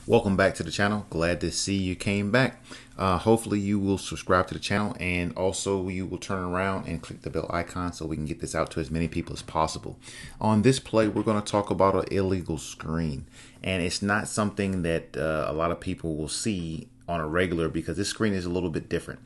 Welcome back to the channel. Glad to see you came back. Hopefully you will subscribe to the channel, and also you will turn around and click the bell icon so we can get this out to as many people as possible. On this play, we're going to talk about an illegal screen, and it's not something that a lot of people will see on a regular because this screen is a little bit different.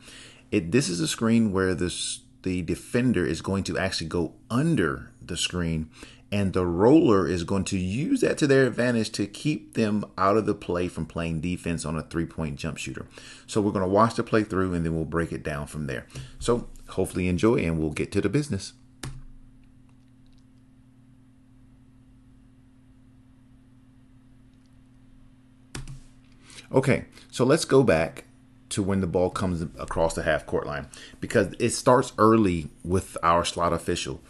This is a screen where the defender is going to actually go under the screen, and the roller is going to use that to their advantage to keep them out of the play from playing defense on a three-point jump shooter. So we're going to watch the play through and then we'll break it down from there. So hopefully you enjoy and we'll get to the business. Okay, so let's go back to when the ball comes across the half court line, because it starts early with our slot official.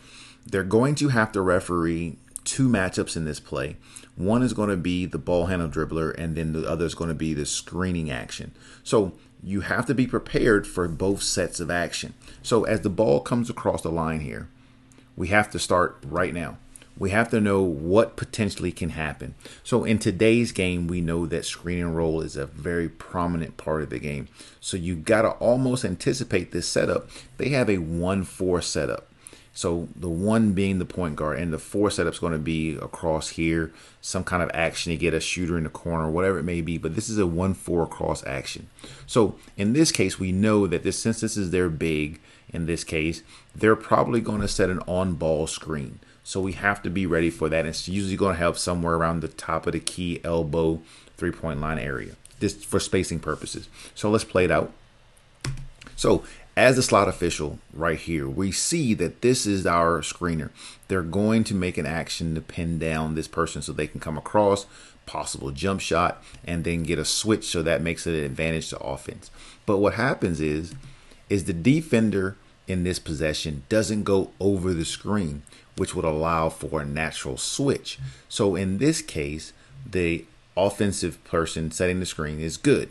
They're going to have to referee two matchups in this play. One is going to be the ball handle dribbler, and then the other is going to be the screening action. So you have to be prepared for both sets of action. So as the ball comes across the line here, we have to start right now. We have to know what potentially can happen. So in today's game, we know that screen and roll is a very prominent part of the game. So you got to almost anticipate this setup. They have a 1-4 setup. So the 1 being the point guard, and the 4 setup is going to be across here, some kind of action to get a shooter in the corner, whatever it may be. But this is a 1-4 cross action. So in this case, we know that since this is their big, in this case, they're probably going to set an on-ball screen. So we have to be ready for that. It's usually going to have somewhere around the top of the key elbow three-point line area, just for spacing purposes. So let's play it out. So as the slot official right here, we see that this is our screener. They're going to make an action to pin down this person so they can come across, possible jump shot, and then get a switch, so that makes it an advantage to offense. But what happens is the defender in this possession doesn't go over the screen, which would allow for a natural switch. So in this case, the offensive person setting the screen is good.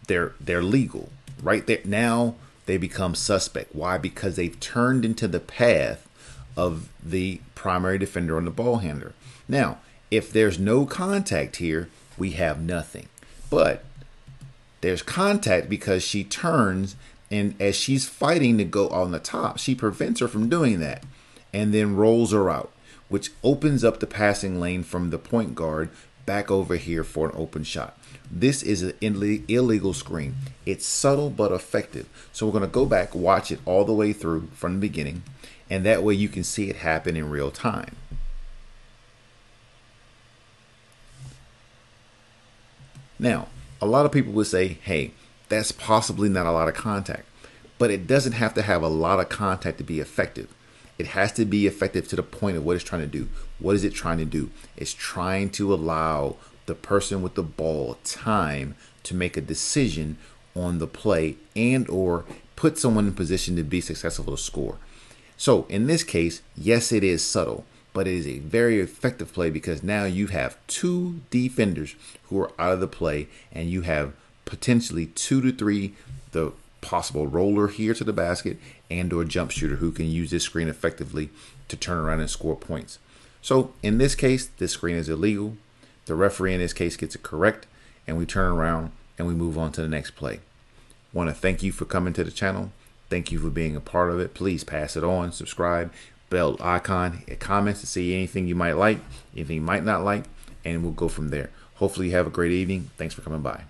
They're legal right there. Now they become suspect. Why? Because they've turned into the path of the primary defender on the ball handler. Now, if there's no contact here, we have nothing. But there's contact because she turns, and as she's fighting to go on the top, she prevents her from doing that and then rolls her out, which opens up the passing lane from the point guard back over here for an open shot. This is an illegal screen. It's subtle but effective. So we're going to go back, watch it all the way through from the beginning, and that way you can see it happen in real time. Now, a lot of people would say, hey, that's possibly not a lot of contact, but it doesn't have to have a lot of contact to be effective. It has to be effective to the point of what it's trying to do. What is it trying to do? It's trying to allow the person with the ball time to make a decision on the play and or put someone in position to be successful to score. So in this case, yes, it is subtle, but it is a very effective play because now you have 2 defenders who are out of the play, and you have potentially 2 to 3 the possible roller here to the basket and or jump shooter who can use this screen effectively to turn around and score points. So in this case, this screen is illegal. The referee in this case gets it correct, and we turn around and we move on to the next play. Want to thank you for coming to the channel. Thank you for being a part of it. Please pass it on, subscribe, bell icon, comments to see anything you might like, anything you might not like, and we'll go from there. Hopefully you have a great evening. Thanks for coming by.